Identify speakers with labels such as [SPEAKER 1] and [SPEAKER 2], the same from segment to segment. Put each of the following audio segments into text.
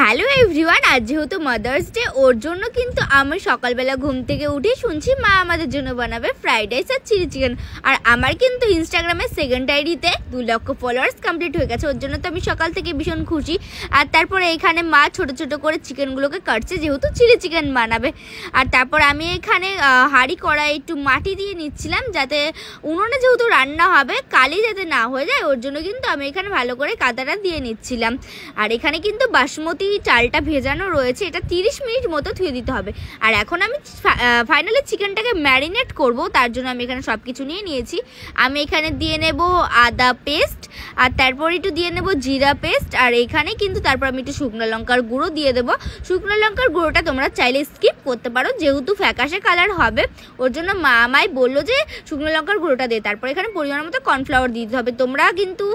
[SPEAKER 1] Hello everyone, আজ যেহেতু mother's day, ওর জন্য কিন্তু আমি সকালবেলা ঘুম থেকে উঠে শুনছি মা আমাদের জন্য বানাবে ফ্রাইড রাইস আর চিলি চিকেন। আর আমার কিন্তু ইনস্টাগ্রামে সেকেন্ড আইডিতে 2 লক্ষ ফলোয়ার্স কমপ্লিট হয়ে গেছে। ওর জন্য তো আমি সকাল থেকে ভীষণ খুশি। আর তারপরে এখানে মা ছোট ছোট করে চিকেনগুলোকে কাটছে, যেহেতু চিলি চিকেন বানাবে। আর তারপর আমি এখানে হাঁড়ি কড়াই একটু মাটি দিয়ে নিচ্ছিলাম, যাতে উনুনে যেহেতু রান্না হবে কালি যাতে না হয়ে যায়, ওর জন্য কিন্তু আমি এখানে ভালো করে কাদাটা দিয়ে নিচ্ছিলাম। আর এখানে কিন্তু বাসমতি চালটা ভেজানো রয়েছে, এটা 30 মিনিট মতো ধুয়ে দিতে হবে। আর এখন আমি ফাইনালি চিকেনটাকে ম্যারিনেট করব, তার জন্য আমি এখানে সব কিছু নিয়ে নিয়েছি। আমি এখানে দিয়ে নেব আদা পেস্ট, আর তারপর একটু দিয়ে নেব জিরা পেস্ট, আর এখানে কিন্তু তারপর আমি একটু শুকনো লঙ্কার গুঁড়ো দিয়ে দেবো। শুকনো লঙ্কার গুঁড়োটা তোমরা চাইলে স্কিপ করতে পারো, যেহেতু ফ্যাকাশে কালার হবে, ওর জন্য মা আমায় বললো যে শুকনো লঙ্কার গুঁড়োটা দিয়ে। তারপর এখানে পরিমাণ মতো কর্নফ্লাওয়ার দিতে হবে, তোমরা কিন্তু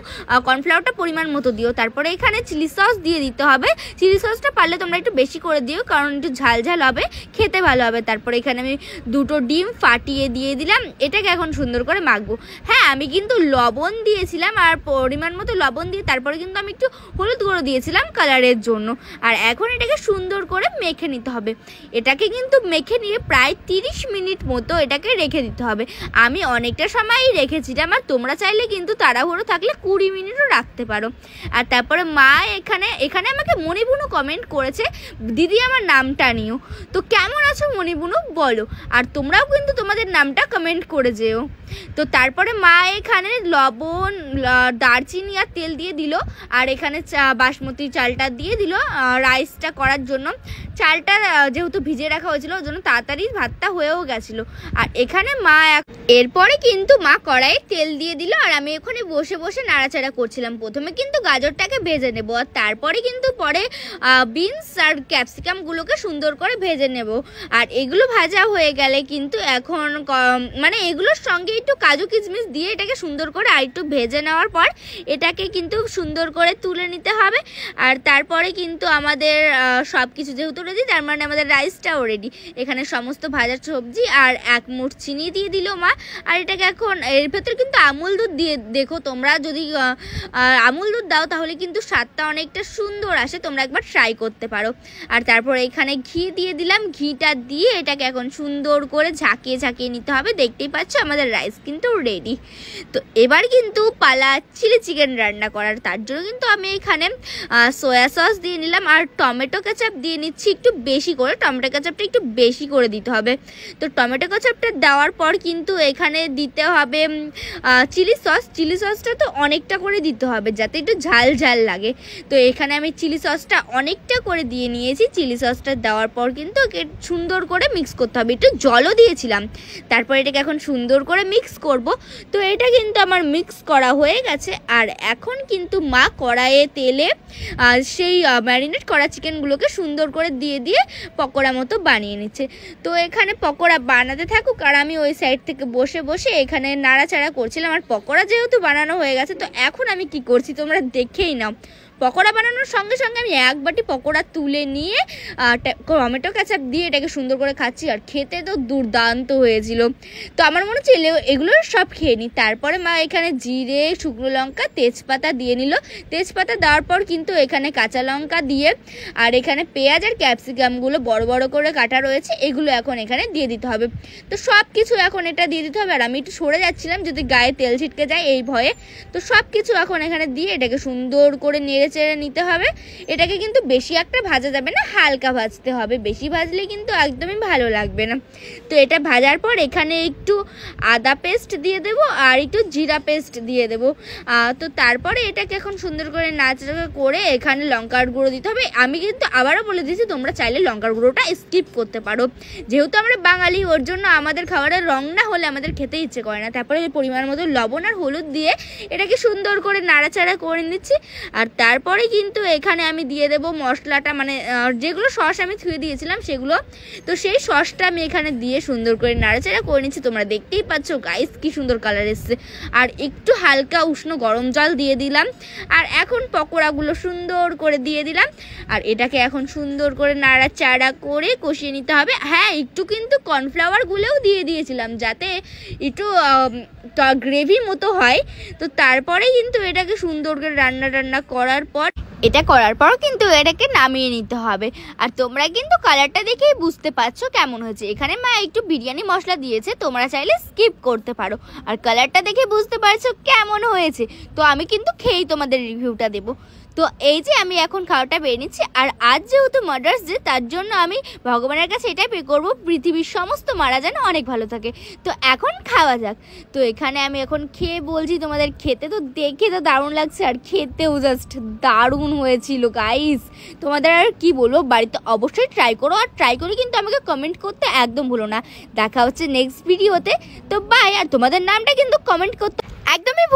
[SPEAKER 1] কর্নফ্লাওয়ারটা পরিমাণ মতো দিও। তারপরে এখানে চিলি সস দিয়ে দিতে হবে। চিলি সসটা পারলে তোমরা একটু বেশি করে দিও, কারণ একটু ঝাল ঝাল হবে, খেতে ভালো হবে। তারপরে এখানে আমি 2টো ডিম ফাটিয়ে দিয়ে দিলাম। এটাকে এখন সুন্দর করে মাখবো। হ্যাঁ, আমি কিন্তু লবণ দিয়েছিলাম, আর পরিমাণ মতো লবণ দিয়ে তারপরে কিন্তু আমি একটু হলুদ গুঁড়ো দিয়েছিলাম কালারের জন্য। আর এখন এটাকে সুন্দর করে মেখে নিতে হবে। এটাকে কিন্তু মেখে নিয়ে প্রায় 30 মিনিট মতো এটাকে রেখে দিতে হবে। আমি অনেকটা সময়ই রেখেছিলাম, আর তোমরা চাইলে কিন্তু তাড়াহুড়ো থাকলে 20 মিনিটও রাখতে পারো। আর তারপরে মা এখানে আমাকে মণিবুনু কমেন্ট করেছে, দিদি আমার নামটা নিও। তো কেমন আছো মণিবুনু বলো, আর তোমরাও কিন্তু তোমাদের নামটা কমেন্ট করে যেও। তো তারপরে মা এখানে লবণ, দারচিনি আর তেল দিয়ে দিল। আর এখানে বাসমতি চালটা দিয়ে দিল রাইসটা করার জন্য। চালটা যেহেতু ভিজে রাখা হয়েছিল, ওর জন্য তাড়াতাড়ি ভাতটা হয়েও গেছিলো। আর এখানে মা এরপরে কিন্তু মা কড়াইয়ে তেল দিয়ে দিল, আর আমি ওখানে বসে বসে নাড়াচাড়া করছিলাম। প্রথমে কিন্তু গাজরটাকে ভেজে নেব, আর তারপরে কিন্তু পরে বিনস আর ক্যাপসিকামগুলোকে সুন্দর করে ভেজে নেব। আর এগুলো ভাজা হয়ে গেলে কিন্তু এখন মানে এগুলোর সঙ্গে একটু কাজু কিশমিশ দিয়ে এটাকে সুন্দর করে আর একটু ভেজে নেওয়ার পর এটাকে কিন্তু সুন্দর করে তুলে নিতে হবে। আর তারপরে কিন্তু আমাদের সব কিছু যেহেতু রেডি, তার মানে আমাদের রাইসটাও রেডি। এখানে সমস্ত ভাজা সবজি আর 1 মুঠ চিনি দিয়ে দিল মা। আর এটাকে এখন এর ভেতরে কিন্তু আমুল দুধ দিয়ে দেখো, তোমরা যদি আমুল দুধ দাও তাহলে কিন্তু স্বাদটা অনেকটা সুন্দর আসে, তোমরা একবার ট্রাই করতে পারো। আর তারপর এখানে ঘি দিয়ে দিলাম। ঘিটা দিয়ে এটাকে এখন সুন্দর করে ঝাঁকিয়ে ঝাঁকিয়ে নিতে হবে। দেখতেই পাচ্ছ আমাদের রাইস কিন্তু রেডি। তো এবার কিন্তু পালা চিলি চিকেন রান্না করার। তার জন্য কিন্তু আমি এখানে সয়া সস দিয়ে নিলাম, আর টমেটো কেচাপ দিয়ে নিচ্ছি একটু বেশি করে। টমেটো কেচাপটা একটু বেশি করে দিতে হবে। তো টমেটো কেচাপটা দেওয়ার পর কিন্তু এখানে দিতে হবে চিলি সস। চিলি সসটা তো অনেকটা করে দিতে হবে, যাতে একটু ঝাল ঝাল লাগে। তো এখানে আমি চিলি সসটা অনেকটা করে দিয়ে নিয়েছি। চিলি সসটা দেওয়ার পর কিন্তু সুন্দর করে মিক্স করতে হবে, একটু জলও দিয়েছিলাম। তারপর এটাকে এখন সুন্দর করে মিক্স করব। তো এটা কিন্তু আমার মিক্স করা হয়ে গেছে। আর এখন কিন্তু মা কড়াইয়ে তেলে সেই ম্যারিনেট করা চিকেনগুলোকে সুন্দর করে দিয়ে দিয়ে পকোড়া মতো বানিয়ে নিচ্ছে। তো এখানে পকোড়া বানাতে থাকুক, আর আমি ওই সাইড থেকে বসে বসে এখানে নাড়াচাড়া করছিলাম। আর পকোড়া যেহেতু বানানো হয়ে গেছে, তো এখন আমি কি করছি তোমরা দেখেই নাও। পকোড়া বানানোর সঙ্গে সঙ্গে আমি 1 বাটি পকোড়া তুলে নিয়ে টমেটো কেচাপ দিয়ে এটাকে সুন্দর করে খাচ্ছি। আর খেতে তো দুর্দান্ত হয়েছিল। তো আমার মনে হচ্ছে এগুলো সব খেয়ে নিই। তারপরে মা এখানে জিরে, শুকনো লঙ্কা, তেজপাতা দিয়ে নিল। তেজপাতা দেওয়ার পর কিন্তু এখানে কাঁচা লঙ্কা দিয়ে, আর এখানে পেঁয়াজ আর ক্যাপসিকামগুলো বড় বড় করে কাটা রয়েছে, এগুলো এখন এখানে দিয়ে দিতে হবে। তো সব কিছু এখন এটা দিয়ে দিতে হবে। আর আমি একটু সরে যাচ্ছিলাম যদি গায়ে তেল ছিটকে যায় এই ভয়ে। তো সব কিছু এখন এখানে দিয়ে এটাকে সুন্দর করে চেড়ে নিতে হবে। এটাকে কিন্তু বেশি একটা ভাজা যাবে না, হালকা ভাজতে হবে। বেশি ভাজলে কিন্তু একদমই ভালো লাগবে না। তো এটা ভাজার পর এখানে একটু আদা পেস্ট দিয়ে দেব, আর একটু জিরা পেস্ট দিয়ে দেব। তো তারপরে এটাকে এখন সুন্দর করে নাড়াচাড়া করে এখানে লঙ্কার গুঁড়ো দিতে হবে। আমি কিন্তু আবারও বলে দিচ্ছি, তোমরা চাইলে লঙ্কার গুঁড়োটা স্কিপ করতে পারো, যেহেতু আমরা বাঙালি, ওর জন্য আমাদের খাবারের রং না হলে আমাদের খেতে ইচ্ছে করে না। তারপরে পরিমাণ মতো লবণ আর হলুদ দিয়ে এটাকে সুন্দর করে নাড়াচাড়া করে নিচ্ছি। আর তারপরে কিন্তু এখানে আমি দিয়ে দেব মশলাটা, মানে যেগুলো সস আমি ধুয়ে দিয়েছিলাম সেগুলো। তো সেই সসটা আমি এখানে দিয়ে সুন্দর করে নাড়াচাড়া করে নিচ্ছি। তোমরা দেখতেই পাচ্ছ গাইস কি সুন্দর কালার এসছে। আর একটু হালকা উষ্ণ গরম জল দিয়ে দিলাম। আর এখন পকোড়াগুলো সুন্দর করে দিয়ে দিলাম। আর এটাকে এখন সুন্দর করে নাড়াচাড়া করে কষিয়ে নিতে হবে। হ্যাঁ, একটু কিন্তু কর্নফ্লাওয়ারগুলোও দিয়ে দিয়েছিলাম, যাতে একটু গ্রেভি মতো হয়। তো তারপরে কিন্তু এটাকে সুন্দর করে রান্না করার পর এটা করার পর কিন্তু এটাকে নামিয়ে নিতে হবে। আর তোমরা কিন্তু কালারটা দেখেই বুঝতে পারছো কেমন হয়েছে। এখানে মা একটু বিরিয়ানি মশলা দিয়েছে, তোমরা চাইলে স্কিপ করতে পারো। আর কালারটা দেখে বুঝতে পারছো কেমন হয়েছে। তো আমি কিন্তু খেয়েই তোমাদের রিভিউটা দেবো। তো এই যে আমি এখন খাওয়াটা বেরিয়ে নিচ্ছি। আর আজ যেহেতু মাদার্স ডে, তার জন্য আমি ভগবানের কাছে এটাই প্রে করবো পৃথিবীর সমস্ত মারা যেন অনেক ভালো থাকে। তো এখন খাওয়া যাক। তো এখানে আমি এখন খেয়ে বলছি তোমাদের, খেতে তো দেখে তো দারুণ লাগছে, আর খেতেও জাস্ট দারুণ হয়েছিল গাইস। তোমাদের আর কি বলবো, বাড়িতে অবশ্যই ট্রাই করো। আর ট্রাই করে কিন্তু আমাকে কমেন্ট করতে একদম ভুলো না। দেখা হচ্ছে নেক্সট ভিডিওতে। তো বাই। আর তোমাদের নামটা কিন্তু কমেন্ট করতে একদমই